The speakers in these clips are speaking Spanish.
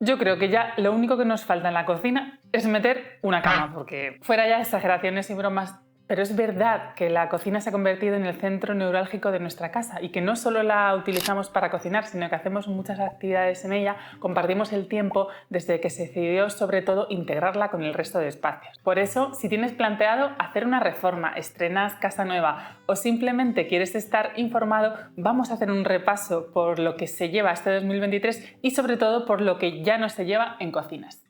Yo creo que ya lo único que nos falta en la cocina es meter una cama, porque fuera ya exageraciones y bromas, pero es verdad que la cocina se ha convertido en el centro neurálgico de nuestra casa y que no solo la utilizamos para cocinar, sino que hacemos muchas actividades en ella, compartimos el tiempo desde que se decidió sobre todo integrarla con el resto de espacios. Por eso, si tienes planteado hacer una reforma, estrenas casa nueva o simplemente quieres estar informado, vamos a hacer un repaso por lo que se lleva este 2023 y sobre todo por lo que ya no se lleva en cocinas.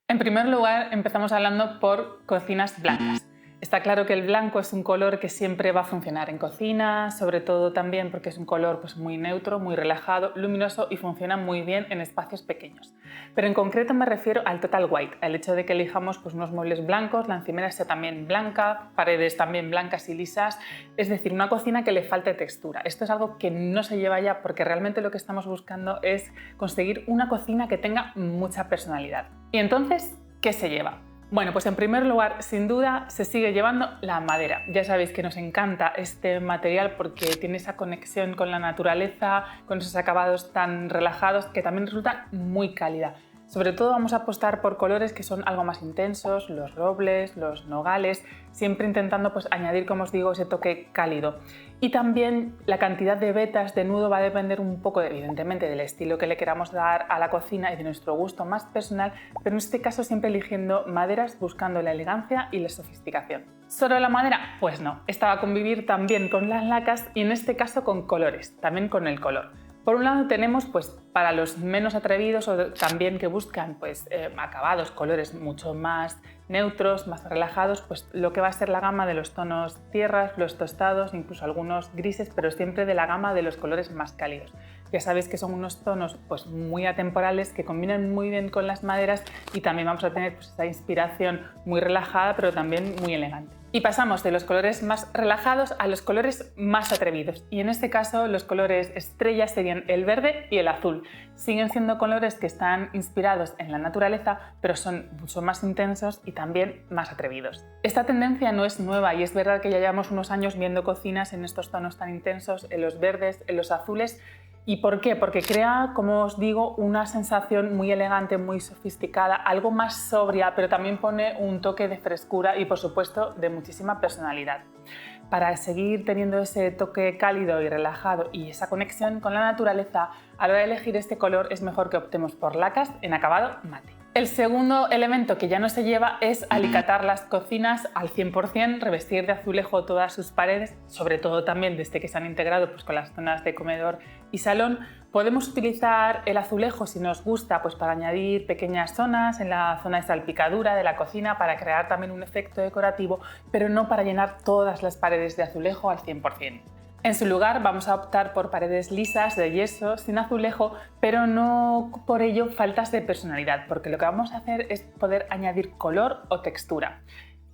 En primer lugar, empezamos hablando por cocinas blancas. Está claro que el blanco es un color que siempre va a funcionar en cocina, sobre todo también porque es un color muy neutro, muy relajado, luminoso y funciona muy bien en espacios pequeños. Pero en concreto me refiero al total white, al hecho de que elijamos unos muebles blancos, la encimera sea también blanca, paredes también blancas y lisas, es decir, una cocina que le falte textura. Esto es algo que no se lleva ya porque realmente lo que estamos buscando es conseguir una cocina que tenga mucha personalidad. Y entonces, ¿qué se lleva? Bueno, pues en primer lugar, sin duda, se sigue llevando la madera. Ya sabéis que nos encanta este material porque tiene esa conexión con la naturaleza, con esos acabados tan relajados que también resulta muy cálida. Sobre todo vamos a apostar por colores que son algo más intensos, los robles, los nogales, siempre intentando añadir, como os digo, ese toque cálido. Y también la cantidad de vetas de nudo va a depender un poco, evidentemente, del estilo que le queramos dar a la cocina y de nuestro gusto más personal, pero en este caso siempre eligiendo maderas buscando la elegancia y la sofisticación. ¿Solo la madera? Pues no, esta va a convivir también con las lacas y en este caso con colores, también con el color. Por un lado tenemos para los menos atrevidos o también que buscan acabados, colores mucho más neutros, más relajados, lo que va a ser la gama de los tonos tierras, los tostados, incluso algunos grises, pero siempre de la gama de los colores más cálidos. Ya sabéis que son unos tonos muy atemporales que combinan muy bien con las maderas y también vamos a tener esa inspiración muy relajada pero también muy elegante. Y pasamos de los colores más relajados a los colores más atrevidos. Y en este caso los colores estrella serían el verde y el azul. Siguen siendo colores que están inspirados en la naturaleza, pero son mucho más intensos y también más atrevidos. Esta tendencia no es nueva y es verdad que ya llevamos unos años viendo cocinas en estos tonos tan intensos, en los verdes, en los azules. ¿Y por qué? Porque crea, como os digo, una sensación muy elegante, muy sofisticada, algo más sobria, pero también pone un toque de frescura y, por supuesto, de muchísima personalidad. Para seguir teniendo ese toque cálido y relajado y esa conexión con la naturaleza, a la hora de elegir este color es mejor que optemos por lacas en acabado mate. El segundo elemento que ya no se lleva es alicatar las cocinas al 100%, revestir de azulejo todas sus paredes, sobre todo también desde que se han integrado con las zonas de comedor y salón. Podemos utilizar el azulejo si nos gusta para añadir pequeñas zonas en la zona de salpicadura de la cocina para crear también un efecto decorativo, pero no para llenar todas las paredes de azulejo al 100%. En su lugar vamos a optar por paredes lisas de yeso, sin azulejo, pero no por ello faltas de personalidad, porque lo que vamos a hacer es poder añadir color o textura.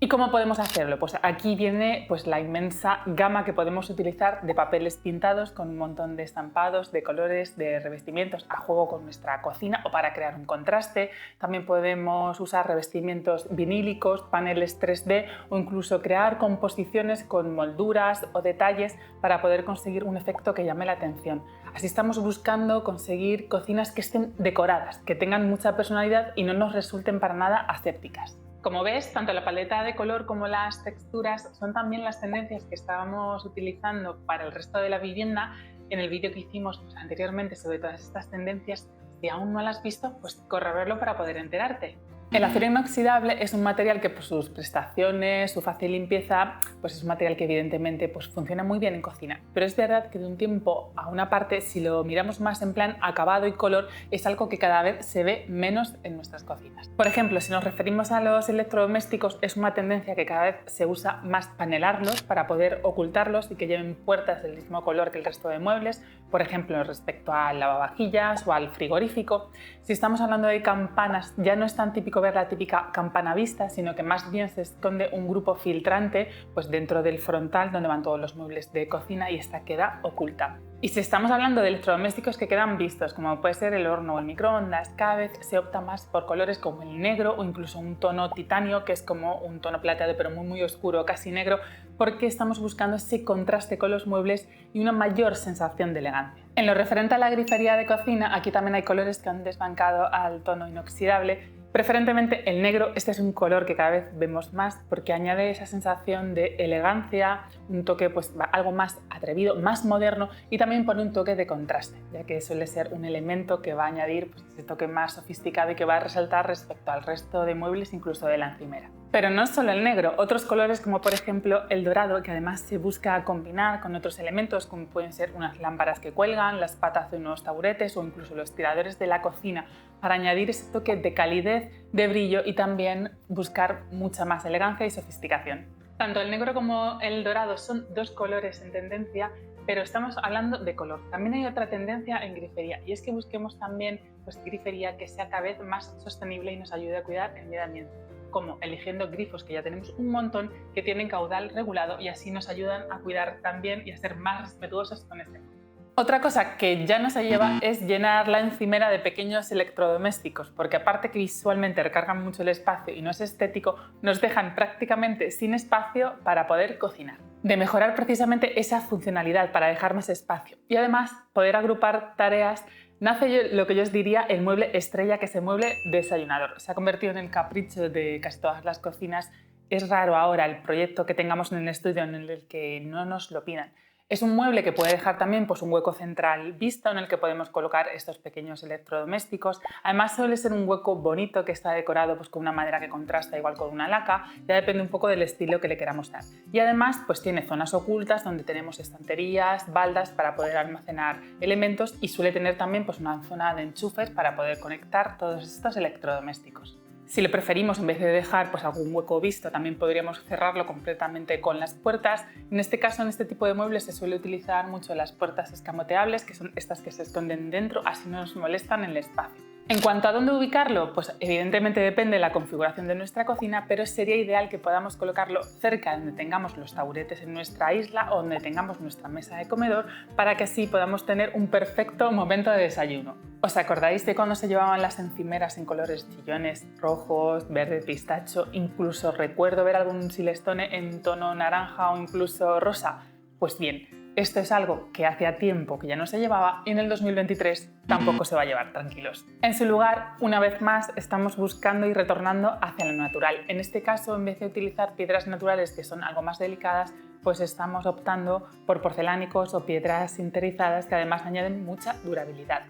¿Y cómo podemos hacerlo? Pues aquí viene la inmensa gama que podemos utilizar de papeles pintados con un montón de estampados, de colores, de revestimientos a juego con nuestra cocina o para crear un contraste. También podemos usar revestimientos vinílicos, paneles 3D o incluso crear composiciones con molduras o detalles para poder conseguir un efecto que llame la atención. Así estamos buscando conseguir cocinas que estén decoradas, que tengan mucha personalidad y no nos resulten para nada asépticas. Como ves, tanto la paleta de color como las texturas son también las tendencias que estábamos utilizando para el resto de la vivienda. En el vídeo que hicimos anteriormente sobre todas estas tendencias, si aún no las has visto, corre a verlo para poder enterarte. El acero inoxidable es un material que por sus prestaciones, su fácil limpieza, es un material que evidentemente funciona muy bien en cocina. Pero es verdad que de un tiempo a una parte, si lo miramos más en plan acabado y color, es algo que cada vez se ve menos en nuestras cocinas. Por ejemplo, si nos referimos a los electrodomésticos, es una tendencia que cada vez se usa más panelarlos para poder ocultarlos y que lleven puertas del mismo color que el resto de muebles, por ejemplo, respecto al lavavajillas o al frigorífico. Si estamos hablando de campanas, ya no es tan típico ver la típica campana vista, sino que más bien se esconde un grupo filtrante dentro del frontal donde van todos los muebles de cocina y esta queda oculta. Y si estamos hablando de electrodomésticos que quedan vistos, como puede ser el horno o el microondas, cada vez se opta más por colores como el negro o incluso un tono titanio, que es como un tono plateado pero muy oscuro, casi negro, porque estamos buscando ese contraste con los muebles y una mayor sensación de elegancia. En lo referente a la grifería de cocina, aquí también hay colores que han desbancado al tono inoxidable. Preferentemente el negro. Este es un color que cada vez vemos más porque añade esa sensación de elegancia, un toque pues algo más atrevido, más moderno, y también pone un toque de contraste, ya que suele ser un elemento que va a añadir pues, ese toque más sofisticado y que va a resaltar respecto al resto de muebles, incluso de la encimera. Pero no solo el negro, otros colores como por ejemplo el dorado, que además se busca combinar con otros elementos como pueden ser unas lámparas que cuelgan, las patas de unos taburetes o incluso los tiradores de la cocina, para añadir ese toque de calidez, de brillo y también buscar mucha más elegancia y sofisticación. Tanto el negro como el dorado son dos colores en tendencia, pero estamos hablando de color. También hay otra tendencia en grifería, y es que busquemos también pues, grifería que sea cada vez más sostenible y nos ayude a cuidar el medio ambiente, como eligiendo grifos, que ya tenemos un montón, que tienen caudal regulado y así nos ayudan a cuidar también y a ser más respetuosos con este mundo. Otra cosa que ya no se lleva es llenar la encimera de pequeños electrodomésticos, porque aparte que visualmente recargan mucho el espacio y no es estético, nos dejan prácticamente sin espacio para poder cocinar. De mejorar precisamente esa funcionalidad para dejar más espacio y además poder agrupar tareas, nace lo que yo os diría el mueble estrella, que es el mueble desayunador. Se ha convertido en el capricho de casi todas las cocinas. Es raro ahora el proyecto que tengamos en el estudio en el que no nos lo pidan. Es un mueble que puede dejar también pues, un hueco central visto en el que podemos colocar estos pequeños electrodomésticos. Además suele ser un hueco bonito que está decorado pues, con una madera que contrasta igual con una laca, ya depende un poco del estilo que le queramos dar. Y además pues, tiene zonas ocultas donde tenemos estanterías, baldas para poder almacenar elementos y suele tener también pues, una zona de enchufes para poder conectar todos estos electrodomésticos. Si lo preferimos, en vez de dejar pues, algún hueco visto, también podríamos cerrarlo completamente con las puertas. En este caso, en este tipo de muebles se suele utilizar mucho las puertas escamoteables, que son estas que se esconden dentro, así no nos molestan en el espacio. En cuanto a dónde ubicarlo, pues evidentemente depende de la configuración de nuestra cocina, pero sería ideal que podamos colocarlo cerca de donde tengamos los taburetes en nuestra isla o donde tengamos nuestra mesa de comedor, para que así podamos tener un perfecto momento de desayuno. ¿Os acordáis de cuando se llevaban las encimeras en colores chillones, rojos, verde pistacho? Incluso recuerdo ver algún silestone en tono naranja o incluso rosa. Pues bien, esto es algo que hacía tiempo que ya no se llevaba y en el 2023 tampoco se va a llevar, tranquilos. En su lugar, una vez más, estamos buscando y retornando hacia lo natural. En este caso, en vez de utilizar piedras naturales que son algo más delicadas, pues estamos optando por porcelánicos o piedras sinterizadas que además añaden mucha durabilidad.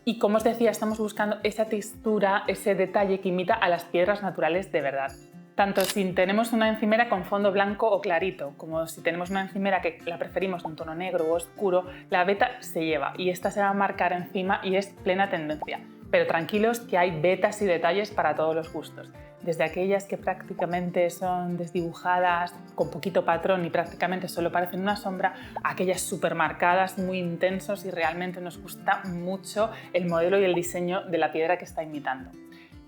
Y como os decía, estamos buscando esa textura, ese detalle que imita a las piedras naturales de verdad. Tanto si tenemos una encimera con fondo blanco o clarito, como si tenemos una encimera que la preferimos en tono negro o oscuro, la veta se lleva y esta se va a marcar encima y es plena tendencia. Pero tranquilos que hay vetas y detalles para todos los gustos. Desde aquellas que prácticamente son desdibujadas, con poquito patrón y prácticamente solo parecen una sombra, a aquellas súper marcadas, muy intensos y realmente nos gusta mucho el modelo y el diseño de la piedra que está imitando.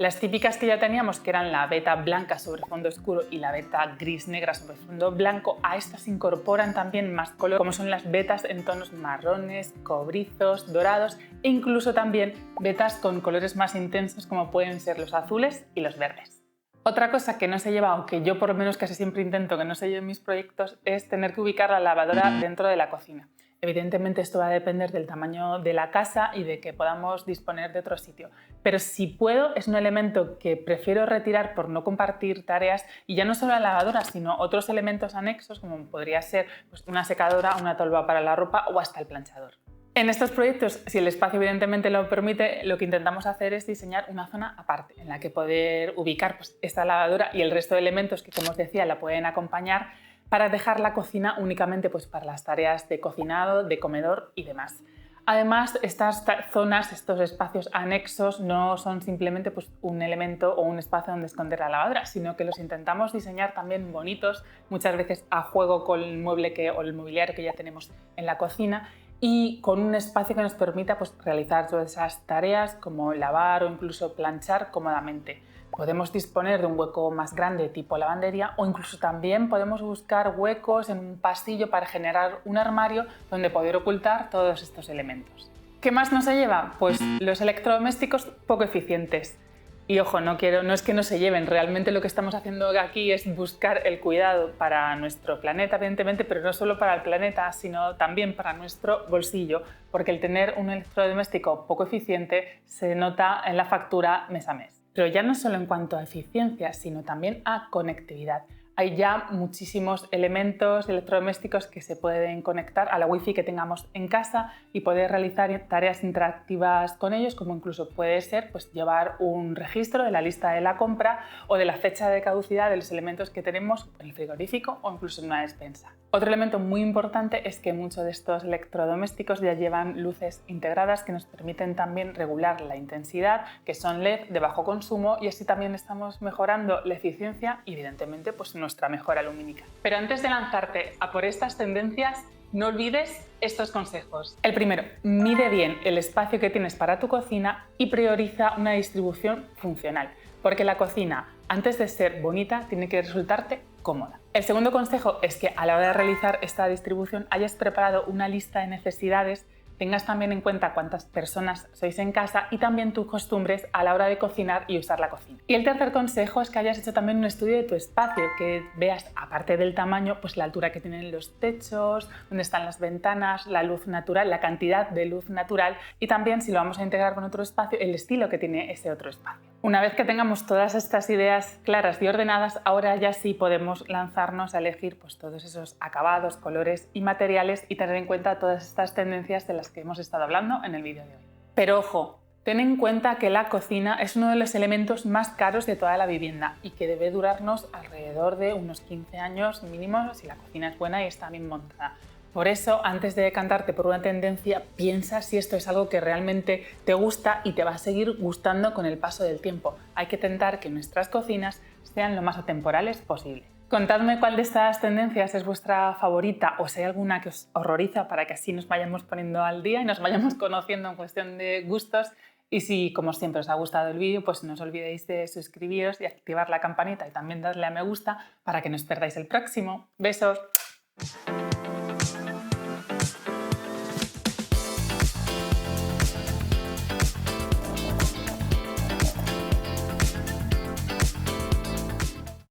Las típicas que ya teníamos, que eran la veta blanca sobre fondo oscuro y la veta gris-negra sobre fondo blanco, a estas incorporan también más color, como son las vetas en tonos marrones, cobrizos, dorados e incluso también vetas con colores más intensos como pueden ser los azules y los verdes. Otra cosa que no se lleva, o que yo por lo menos casi siempre intento que no se lleve en mis proyectos, es tener que ubicar la lavadora dentro de la cocina. Evidentemente esto va a depender del tamaño de la casa y de que podamos disponer de otro sitio. Pero si puedo, es un elemento que prefiero retirar por no compartir tareas, y ya no solo la lavadora, sino otros elementos anexos como podría ser pues, una secadora, una tolva para la ropa o hasta el planchador. En estos proyectos, si el espacio evidentemente lo permite, lo que intentamos hacer es diseñar una zona aparte en la que poder ubicar pues, esta lavadora y el resto de elementos que, como os decía, la pueden acompañar, para dejar la cocina únicamente pues, para las tareas de cocinado, de comedor y demás. Además, estas zonas, estos espacios anexos no son simplemente pues, un elemento o un espacio donde esconder la lavadora, sino que los intentamos diseñar también bonitos, muchas veces a juego con el mueble o el mobiliario que ya tenemos en la cocina, y con un espacio que nos permita pues, realizar todas esas tareas como lavar o incluso planchar cómodamente. Podemos disponer de un hueco más grande tipo lavandería o incluso también podemos buscar huecos en un pasillo para generar un armario donde poder ocultar todos estos elementos. ¿Qué más nos se lleva? Pues los electrodomésticos poco eficientes. Y ojo, no es que no se lleven, realmente lo que estamos haciendo aquí es buscar el cuidado para nuestro planeta, evidentemente, pero no solo para el planeta, sino también para nuestro bolsillo, porque el tener un electrodoméstico poco eficiente se nota en la factura mes a mes. Pero ya no solo en cuanto a eficiencia, sino también a conectividad. Hay ya muchísimos elementos electrodomésticos que se pueden conectar a la Wi-Fi que tengamos en casa y poder realizar tareas interactivas con ellos, como incluso puede ser pues, llevar un registro de la lista de la compra o de la fecha de caducidad de los elementos que tenemos en el frigorífico o incluso en una despensa. Otro elemento muy importante es que muchos de estos electrodomésticos ya llevan luces integradas que nos permiten también regular la intensidad, que son LED de bajo consumo, y así también estamos mejorando la eficiencia y evidentemente pues, nuestra mejora lumínica. Pero antes de lanzarte a por estas tendencias, no olvides estos consejos. El primero, mide bien el espacio que tienes para tu cocina y prioriza una distribución funcional, porque la cocina, antes de ser bonita, tiene que resultarte cómoda. El segundo consejo es que a la hora de realizar esta distribución hayas preparado una lista de necesidades, tengas también en cuenta cuántas personas sois en casa y también tus costumbres a la hora de cocinar y usar la cocina. Y el tercer consejo es que hayas hecho también un estudio de tu espacio, que veas, aparte del tamaño, pues la altura que tienen los techos, dónde están las ventanas, la luz natural, la cantidad de luz natural y también, si lo vamos a integrar con otro espacio, el estilo que tiene ese otro espacio. Una vez que tengamos todas estas ideas claras y ordenadas, ahora ya sí podemos lanzarnos a elegir pues, todos esos acabados, colores y materiales y tener en cuenta todas estas tendencias de las que hemos estado hablando en el vídeo de hoy. Pero ojo, ten en cuenta que la cocina es uno de los elementos más caros de toda la vivienda y que debe durarnos alrededor de unos 15 años mínimo si la cocina es buena y está bien montada. Por eso, antes de decantarte por una tendencia, piensa si esto es algo que realmente te gusta y te va a seguir gustando con el paso del tiempo. Hay que intentar que nuestras cocinas sean lo más atemporales posible. Contadme cuál de estas tendencias es vuestra favorita o si hay alguna que os horroriza para que así nos vayamos poniendo al día y nos vayamos conociendo en cuestión de gustos. Y si, como siempre, os ha gustado el vídeo, pues no os olvidéis de suscribiros y activar la campanita y también darle a me gusta para que no os perdáis el próximo. ¡Besos!